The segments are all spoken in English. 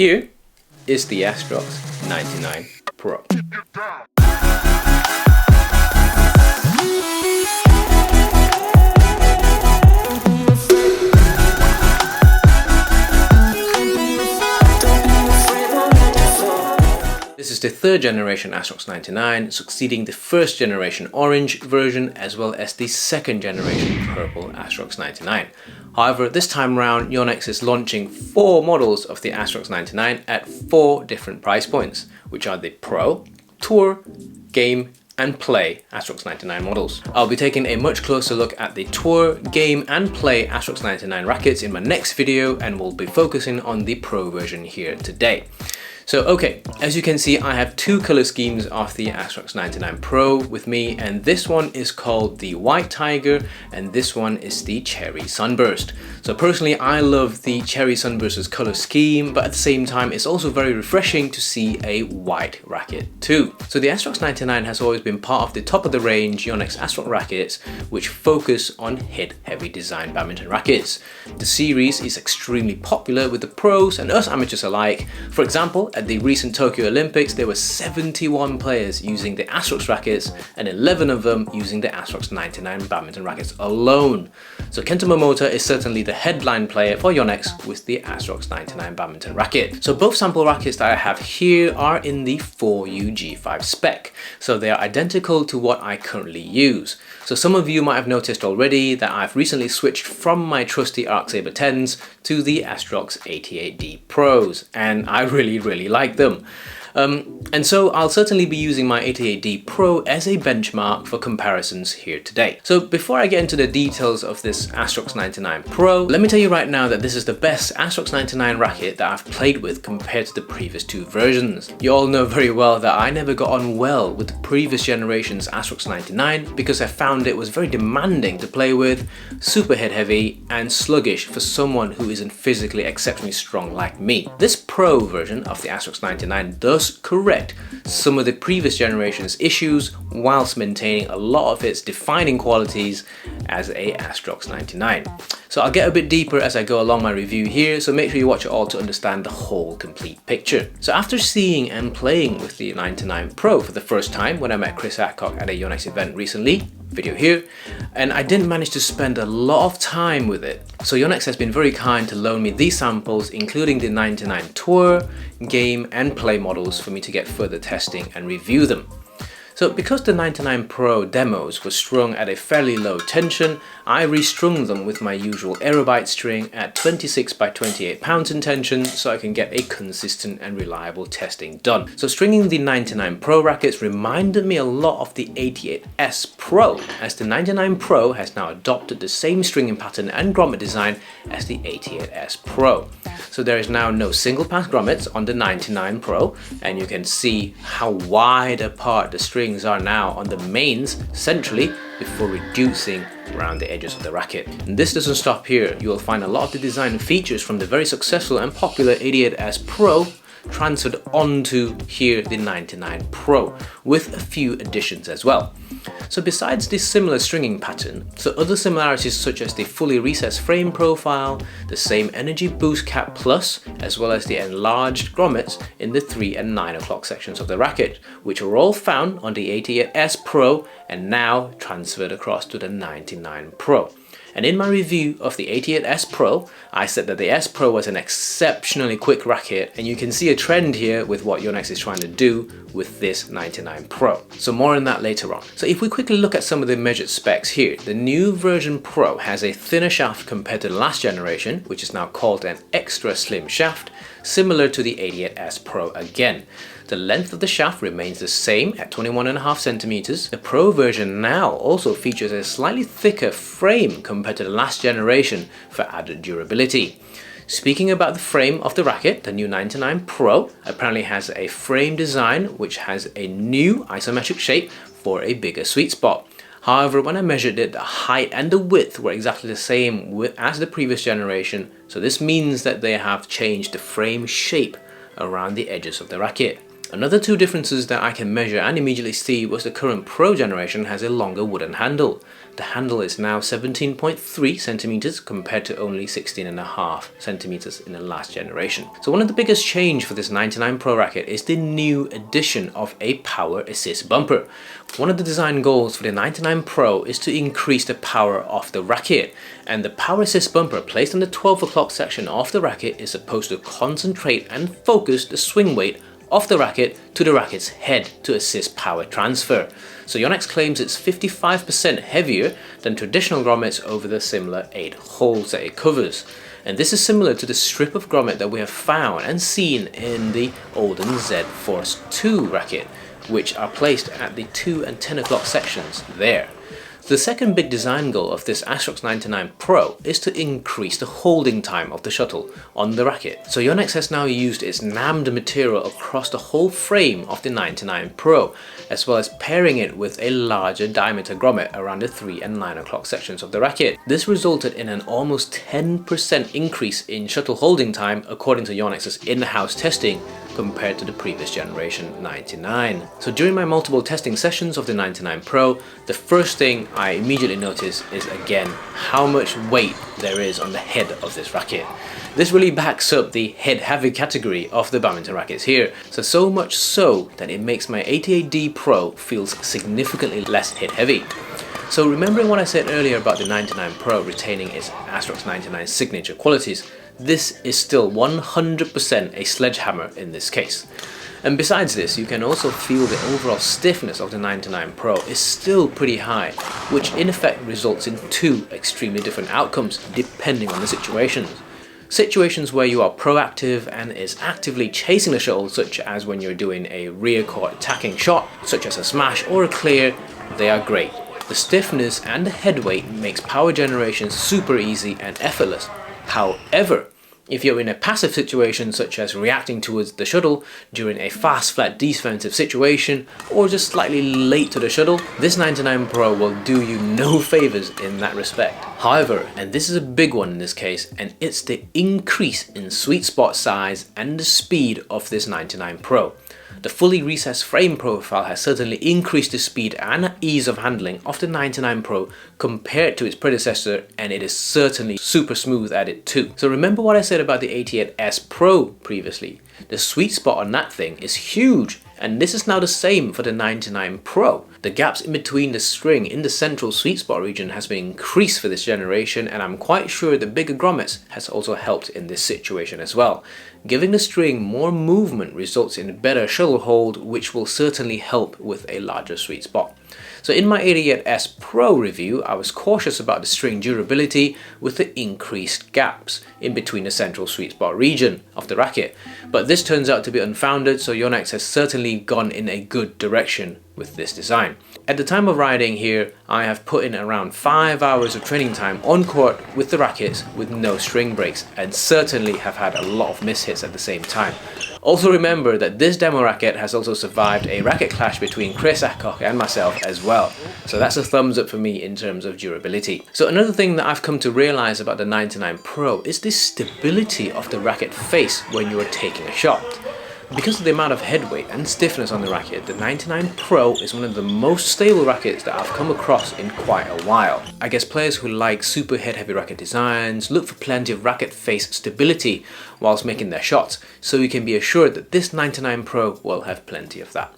Here is the Astrox 99 Pro. This is the third generation Astrox 99, succeeding the first generation orange version as well as the second generation purple Astrox 99. However, this time round, Yonex is launching 4 models of the Astrox 99 at 4 different price points, which are the Pro, Tour, Game and Play Astrox 99 models. I'll be taking a much closer look at the Tour, Game and Play Astrox 99 rackets in my next video, and we'll be focusing on the Pro version here today. So okay, as you can see, I have 2 color schemes of the Astrox 99 Pro with me, and this one is called the White Tiger and this one is the Cherry Sunburst. So personally, I love the Cherry Sunburst's color scheme, but at the same time it's also very refreshing to see a white racket too. So the Astrox 99 has always been part of the top of the range Yonex Astrox rackets, which focus on hit-heavy design badminton rackets. The series is extremely popular with the pros and us amateurs alike. For example, at the recent Tokyo Olympics, there were 71 players using the Astrox rackets and 11 of them using the Astrox 99 badminton rackets alone. So Kento Momota is certainly the headline player for Yonex with the Astrox 99 badminton racket. So both sample rackets that I have here are in the 4UG5 spec, so they are identical to what I currently use. So some of you might have noticed already that I've recently switched from my trusty Arc Saber 10s to the Astrox 88D Pros, and I really like them. And so I'll certainly be using my 88D Pro as a benchmark for comparisons here today. So before I get into the details of this Astrox 99 Pro, let me tell you right now that this is the best Astrox 99 racket that I've played with compared to the previous 2 versions. You all know very well that I never got on well with the previous generation's Astrox 99 because I found it was very demanding to play with, super head heavy and sluggish for someone who isn't physically exceptionally strong like me. This Pro version of the Astrox 99 does correct some of the previous generation's issues whilst maintaining a lot of its defining qualities as a Astrox 99. So I'll get a bit deeper as I go along my review here, so make sure you watch it all to understand the whole complete picture. So after seeing and playing with the 99 Pro for the first time when I met Chris Adcock at a Yonex event recently, video here, and I didn't manage to spend a lot of time with it. So Yonex has been very kind to loan me these samples, including the 99 Tour, Game and Play models for me to get further testing and review them. So because the 99 Pro demos were strung at a fairly low tension, I restrung them with my usual Aerobite string at 26 by 28 pounds in tension so I can get a consistent and reliable testing done. So stringing the 99 Pro rackets reminded me a lot of the 88S Pro, as the 99 Pro has now adopted the same stringing pattern and grommet design as the 88S Pro. So there is now no single pass grommets on the 99 Pro, and you can see how wide apart the strings are now on the mains centrally before reducing around the edges of the racket. And this doesn't stop here. You will find a lot of the design features from the very successful and popular 88S Pro transferred onto here the 99 Pro, with a few additions as well. So besides this similar stringing pattern, so other similarities such as the fully recessed frame profile, the same energy boost cap plus, as well as the enlarged grommets in the 3 and 9 o'clock sections of the racket, which are all found on the 88S Pro and now transferred across to the 99 Pro. And in my review of the 88S Pro, I said that the S Pro was an exceptionally quick racket, and you can see a trend here with what Yonex is trying to do with this 99 Pro. So more on that later on. So if we quickly look at some of the measured specs here, the new version Pro has a thinner shaft compared to the last generation, which is now called an extra slim shaft, similar to the 88S Pro again. The length of the shaft remains the same at 21.5 centimeters. The Pro version now also features a slightly thicker frame compared to the last generation for added durability. Speaking about the frame of the racket, the new 99 Pro apparently has a frame design which has a new isometric shape for a bigger sweet spot. However, when I measured it, the height and the width were exactly the same as the previous generation, so this means that they have changed the frame shape around the edges of the racket. Another two differences that I can measure and immediately see was the current Pro generation has a longer wooden handle. The handle is now 17.3 centimeters compared to only 16.5 centimeters in the last generation. So one of the biggest change for this 99 Pro racket is the new addition of a power assist bumper. One of the design goals for the 99 Pro is to increase the power of the racket, and the power assist bumper placed on the 12 o'clock section of the racket is supposed to concentrate and focus the swing weight of the racket to the racket's head to assist power transfer. So Yonex claims it's 55% heavier than traditional grommets over the similar 8 holes that it covers. And this is similar to the strip of grommet that we have found and seen in the olden Z Force 2 racket, which are placed at the 2 and 10 o'clock sections there. The second big design goal of this Astrox 99 Pro is to increase the holding time of the shuttle on the racket. So Yonex has now used its NAMD material across the whole frame of the 99 Pro, as well as pairing it with a larger diameter grommet around the 3 and 9 o'clock sections of the racket. This resulted in an almost 10% increase in shuttle holding time according to Yonex's in-house testing compared to the previous generation 99. So during my multiple testing sessions of the 99 Pro, the first thing I immediately noticed is again how much weight there is on the head of this racket. This really backs up the head heavy category of the badminton rackets here, so much so that it makes my 88D Pro feels significantly less head heavy. So remembering what I said earlier about the 99 Pro retaining its Astrox 99 signature qualities, this is still 100% a sledgehammer in this case. And besides this, you can also feel the overall stiffness of the 99 Pro is still pretty high, which in effect results in two extremely different outcomes depending on the situations. Situations where you are proactive and is actively chasing the shuttle, such as when you're doing a rear court attacking shot, such as a smash or a clear, they are great. The stiffness and the head weight makes power generation super easy and effortless. However, if you're in a passive situation such as reacting towards the shuttle during a fast flat defensive situation or just slightly late to the shuttle, this 99 Pro will do you no favors in that respect. However, and this is a big one in this case, and it's the increase in sweet spot size and the speed of this 99 Pro. The fully recessed frame profile has certainly increased the speed and ease of handling of the 99 Pro compared to its predecessor, and it is certainly super smooth at it too. So remember what I said about the 88S Pro previously. The sweet spot on that thing is huge, and this is now the same for the 99 Pro. The gaps in between the string in the central sweet spot region has been increased for this generation, and I'm quite sure the bigger grommets has also helped in this situation as well. Giving the string more movement results in better shuttle hold, which will certainly help with a larger sweet spot. So in my 88S Pro review, I was cautious about the string durability with the increased gaps in between the central sweet spot region of the racket. But this turns out to be unfounded, so Yonex has certainly gone in a good direction with this design. At the time of riding here, I have put in around 5 hours of training time on court with the rackets with no string breaks, and certainly have had a lot of mishits at the same time. Also remember that this demo racket has also survived a racket clash between Chris Adcock and myself as well, so that's a thumbs up for me in terms of durability. So another thing that I've come to realize about the 99 Pro is the stability of the racket face when you are taking a shot. Because of the amount of head weight and stiffness on the racket, the 99 Pro is one of the most stable rackets that I've come across in quite a while. I guess players who like super head heavy racket designs look for plenty of racket face stability whilst making their shots, so you can be assured that this 99 Pro will have plenty of that.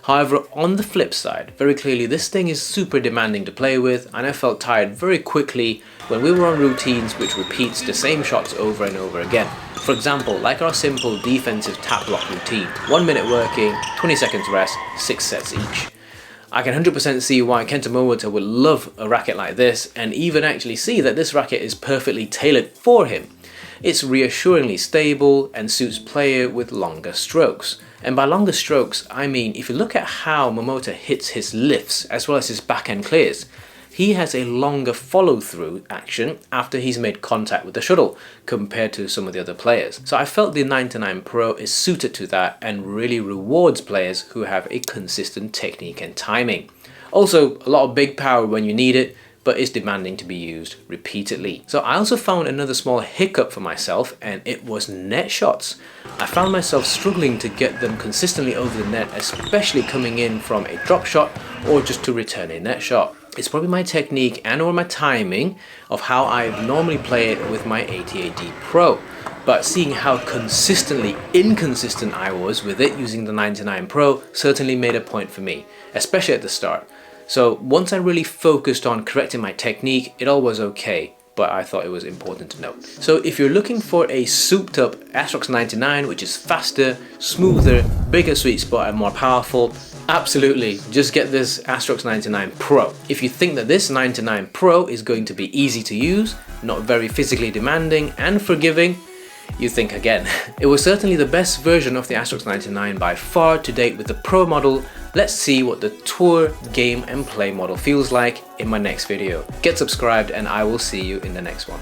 However, on the flip side, very clearly this thing is super demanding to play with, and I felt tired very quickly when we were on routines which repeats the same shots over and over again. For example, like our simple defensive tap block routine, 1 minute working, 20 seconds rest, 6 sets each. I can 100% see why Kento Momota would love a racket like this, and even actually see that this racket is perfectly tailored for him. It's reassuringly stable and suits player with longer strokes. And by longer strokes, I mean if you look at how Momota hits his lifts as well as his backhand clears, he has a longer follow-through action after he's made contact with the shuttle compared to some of the other players. So I felt the 99 Pro is suited to that and really rewards players who have a consistent technique and timing. Also, a lot of big power when you need it, but is demanding to be used repeatedly. So I also found another small hiccup for myself, and it was net shots. I found myself struggling to get them consistently over the net, especially coming in from a drop shot or just to return a net shot. It's probably my technique and or my timing of how I normally play it with my 88D Pro. But seeing how consistently inconsistent I was with it using the 99 Pro certainly made a point for me, especially at the start. So once I really focused on correcting my technique, it all was okay, but I thought it was important to note. So if you're looking for a souped up Astrox 99, which is faster, smoother, bigger sweet spot and more powerful, absolutely, just get this Astrox 99 Pro. If you think that this 99 Pro is going to be easy to use, not very physically demanding and forgiving, you think again. It was certainly the best version of the Astrox 99 by far to date with the Pro model. Let's see what the Tour, Game and Play model feels like in my next video. Get subscribed and I will see you in the next one.